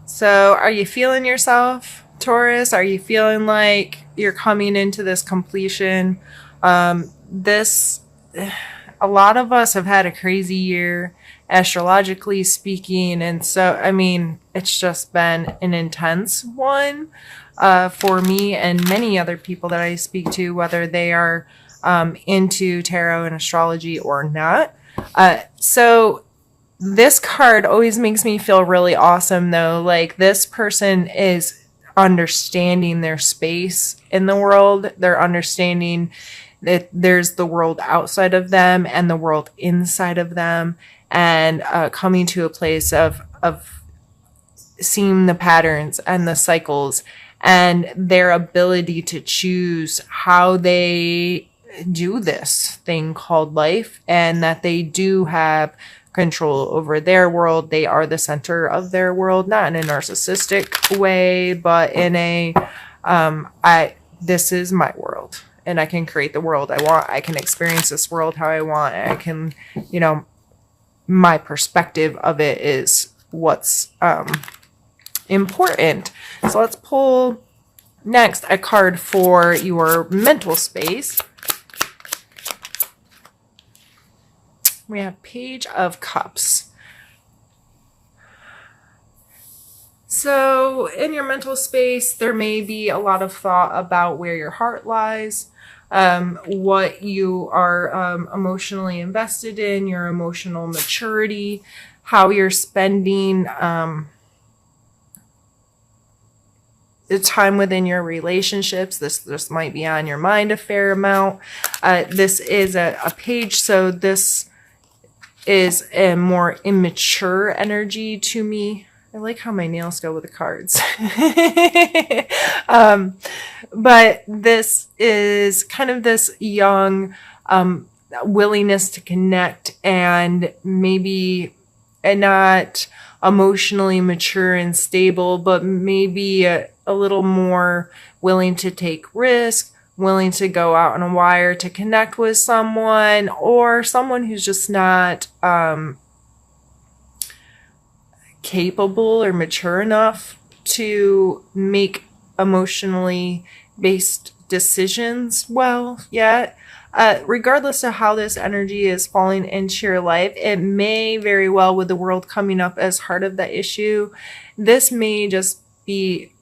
So, are you feeling yourself, Taurus? Are you feeling like you're coming into this completion? This, a lot of us have had a crazy year, astrologically speaking. And so, I mean, it's just been an intense one for me and many other people that I speak to, whether they are into tarot and astrology or not. So, this card always makes me feel really awesome, though. Like, this person is understanding their space in the world. They're understanding that there's the world outside of them and the world inside of them, and coming to a place of seeing the patterns and the cycles and their ability to choose how they do this thing called life, and that they do have control over their world. They are the center of their world, not in a narcissistic way, but in a this is my world and I can create the world I want. I can experience this world how I want. I can, my perspective of it is what's important. So let's pull next a card for your mental space. We have Page of Cups. So in your mental space, there may be a lot of thought about where your heart lies, what you are emotionally invested in, your emotional maturity, how you're spending the time within your relationships. This might be on your mind a fair amount. This is a page, so this is a more immature energy to me. I like how my nails go with the cards. But this is kind of this young willingness to connect, and maybe not emotionally mature and stable, but maybe a little more willing to take risks, willing to go out on a wire to connect with someone, or someone who's just not capable or mature enough to make emotionally based decisions well yet. Regardless of how this energy is falling into your life, it may very well, with the world coming up as heart of the issue, this may just be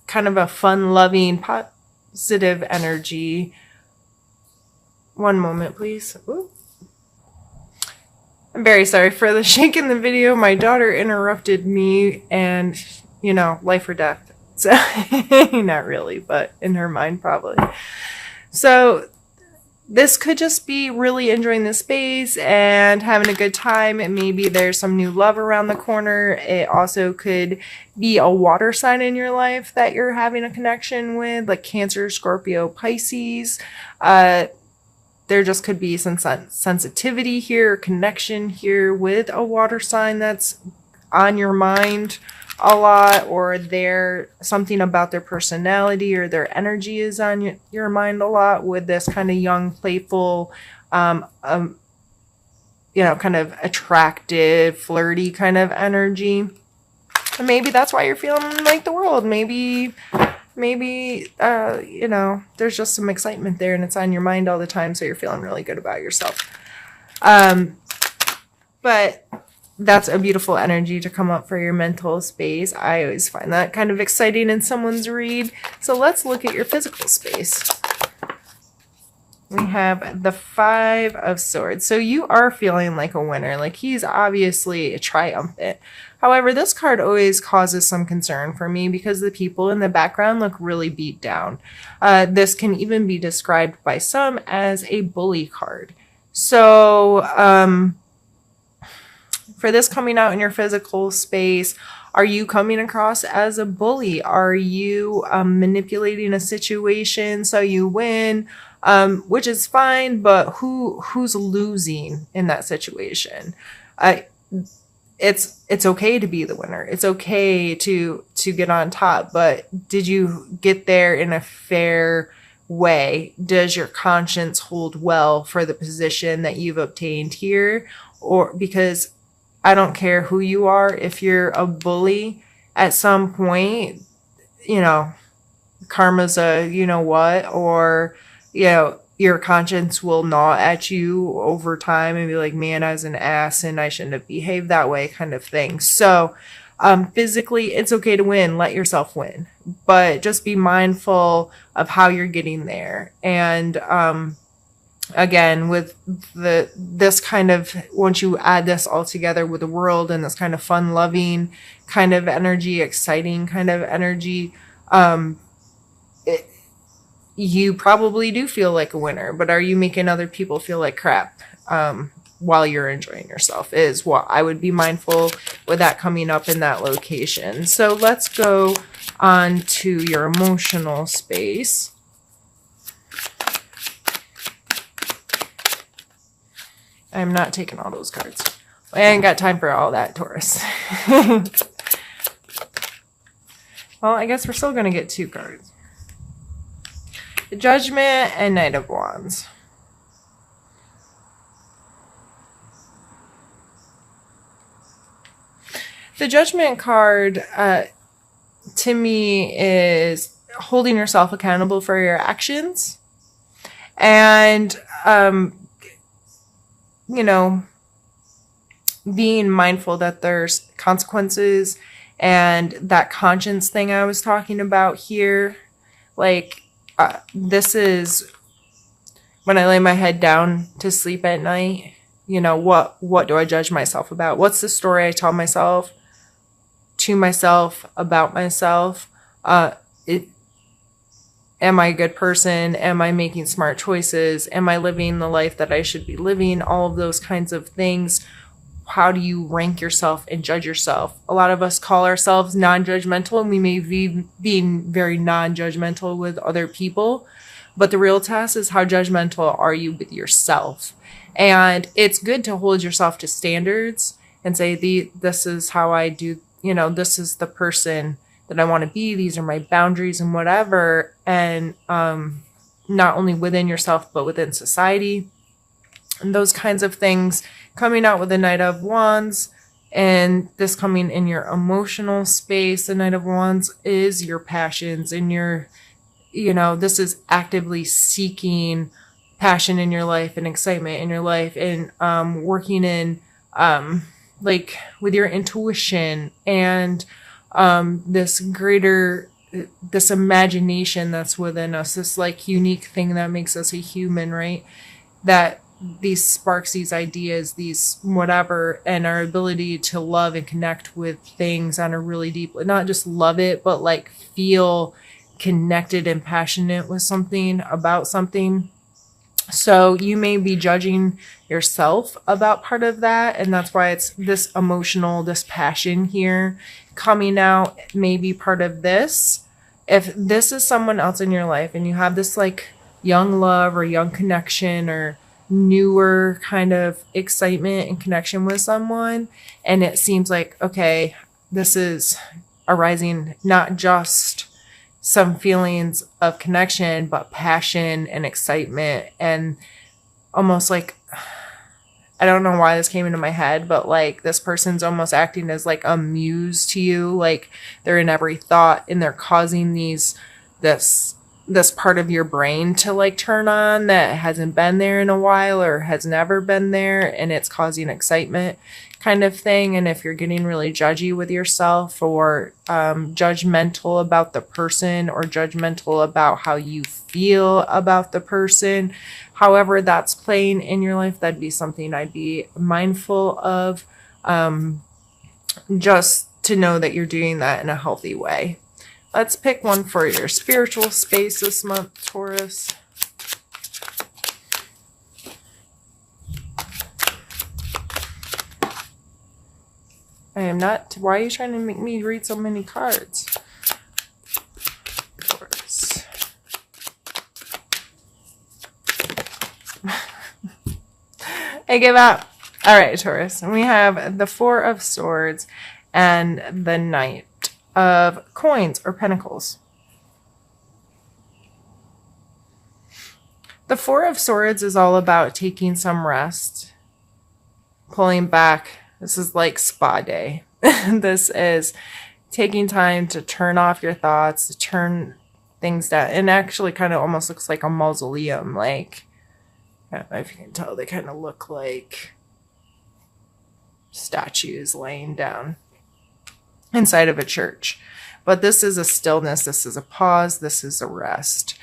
kind of a fun, loving, positive energy. One moment, please. Ooh. I'm very sorry for the shake in the video. My daughter interrupted me, and, life or death. So, not really, but in her mind, probably. So, this could just be really enjoying the space and having a good time. And maybe there's some new love around the corner. It also could be a water sign in your life that you're having a connection with, like Cancer, Scorpio, Pisces. There just could be some sensitivity here, connection here with a water sign that's on your mind a lot, or something about their personality or their energy is on your mind a lot, with this kind of young, playful, kind of attractive, flirty kind of energy. And maybe that's why you're feeling like the world. Maybe, there's just some excitement there and it's on your mind all the time, so you're feeling really good about yourself. But that's a beautiful energy to come up for your mental space. I always find that kind of exciting in someone's read. So let's look at your physical space. We have the Five of Swords. So you are feeling like a winner. Like, he's obviously triumphant. However, this card always causes some concern for me because the people in the background look really beat down. This can even be described by some as a bully card. So, for this coming out in your physical space, are you coming across as a bully? Are you manipulating a situation so you win? Which is fine, but who's losing in that situation? It's okay to be the winner. It's okay to get on top, but did you get there in a fair way? Does your conscience hold well for the position that you've obtained here? Or because I don't care who you are, if you're a bully at some point, you know, karma's a you know what, or you know, your conscience will gnaw at you over time and be like, man, I was an ass and I shouldn't have behaved that way, kind of thing. So physically, it's okay to win. Let yourself win, but just be mindful of how you're getting there. And again, with this kind of, once you add this all together with the world and this kind of fun loving kind of energy, exciting kind of energy, you probably do feel like a winner. But are you making other people feel like crap while you're enjoying yourself, is what I would be mindful with that coming up in that location. So let's go on to your emotional space. I'm not taking all those cards. I ain't got time for all that, Taurus. Well, I guess we're still going to get 2 cards. The Judgment and Knight of Wands. The Judgment card, to me, is holding yourself accountable for your actions. And, you know, being mindful that there's consequences, and that conscience thing I was talking about here. Like, this is when I lay my head down to sleep at night. You know, what do I judge myself about? What's the story I tell myself, to myself, about myself? Am I a good person? Am I making smart choices? Am I living the life that I should be living? All of those kinds of things. How do you rank yourself and judge yourself? A lot of us call ourselves non-judgmental, and we may be being very non-judgmental with other people. But the real test is, how judgmental are you with yourself? And it's good to hold yourself to standards and say, this is how I do, you know, this is the person that I want to be. These are my boundaries and whatever. And not only within yourself, but within society. And those kinds of things. Coming out with the Knight of Wands, and this coming in your emotional space. The Knight of Wands is your passions and your, you know, this is actively seeking passion in your life and excitement in your life, and working in like with your intuition and this greater, this imagination that's within us, this like unique thing that makes us a human, right? That these sparks, these ideas, these whatever, and our ability to love and connect with things on a really deep, not just love it, but like feel connected and passionate with something, about something. So you may be judging yourself about part of that, and that's why it's this emotional, this passion here coming out may be part of this. If this is someone else in your life and you have this like young love or young connection or newer kind of excitement and connection with someone, and it seems like, okay, this is arising not just some feelings of connection, but passion and excitement, and almost like, I don't know why this came into my head, but like this person's almost acting as like a muse to you. Like they're in every thought, and they're causing this part of your brain to like turn on that hasn't been there in a while or has never been there, and it's causing excitement kind of thing. And if you're getting really judgy with yourself, or judgmental about the person, or judgmental about how you feel about the person, however that's playing in your life, that'd be something I'd be mindful of, just to know that you're doing that in a healthy way. Let's pick one for your spiritual space this month, Taurus. I am not. Why are you trying to make me read so many cards? Taurus. I give up. All right, Taurus. We have the Four of Swords and the Knight of Coins or Pentacles. The Four of Swords is all about taking some rest, pulling back. This is like spa day. This is taking time to turn off your thoughts, to turn things down. And actually kind of almost looks like a mausoleum. Like, I don't know if you can tell, they kind of look like statues laying down inside of a church. But this is a stillness, this is a pause, this is a rest.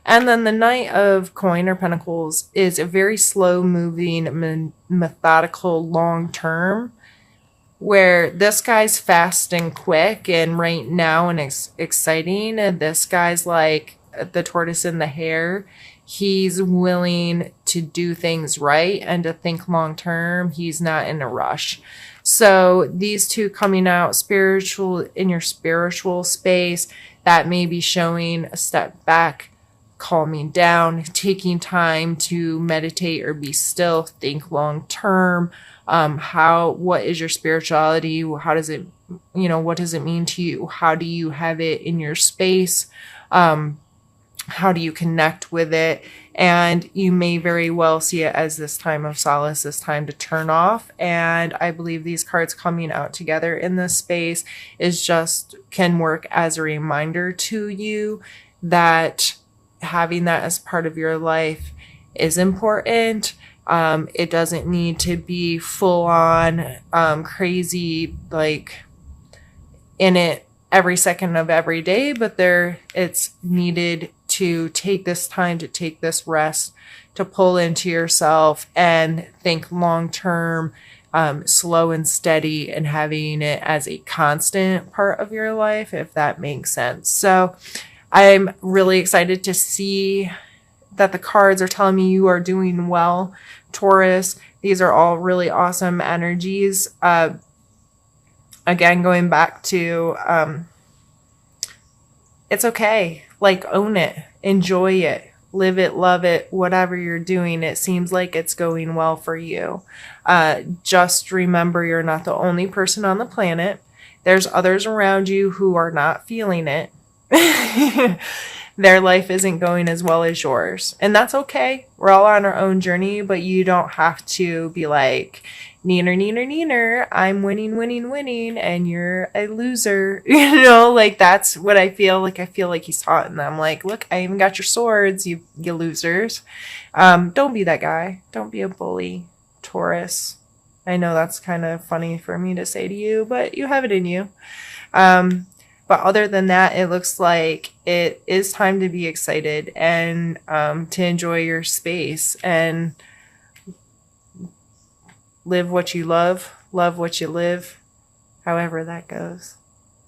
And then the Knight of Coin or Pentacles is a very slow moving, methodical, long term, where this guy's fast and quick and right now and exciting. And this guy's like the tortoise and the hare. He's willing to do things right and to think long term. He's not in a rush. So these two coming out spiritual, in your spiritual space, that may be showing a step back, calming down, taking time to meditate or be still, think long term. What is your spirituality? How does it, what does it mean to you? How do you have it in your space? How do you connect with it? And you may very well see it as this time of solace, this time to turn off. And I believe these cards coming out together in this space can work as a reminder to you that having that as part of your life is important. It doesn't need to be full on, crazy, like in it every second of every day, but it's needed to take this time, to take this rest, to pull into yourself and think long term, slow and steady, and having it as a constant part of your life, if that makes sense. So I'm really excited to see that the cards are telling me you are doing well, Taurus. These are all really awesome energies. Again, going back to, it's okay. Like, own it, enjoy it, live it, love it, whatever you're doing. It seems like it's going well for you. Just remember, you're not the only person on the planet. There's others around you who are not feeling it. Their life isn't going as well as yours. And that's okay. We're all on our own journey, but you don't have to be like, neener, neener, neener, I'm winning, winning, winning, and you're a loser. Like, that's what I feel like. I feel like he's taunting them. Like, look, I even got your swords, you losers. Don't be that guy. Don't be a bully, Taurus. I know that's kind of funny for me to say to you, but you have it in you. But other than that, it looks like it is time to be excited and to enjoy your space and live what you love what you live, however that goes.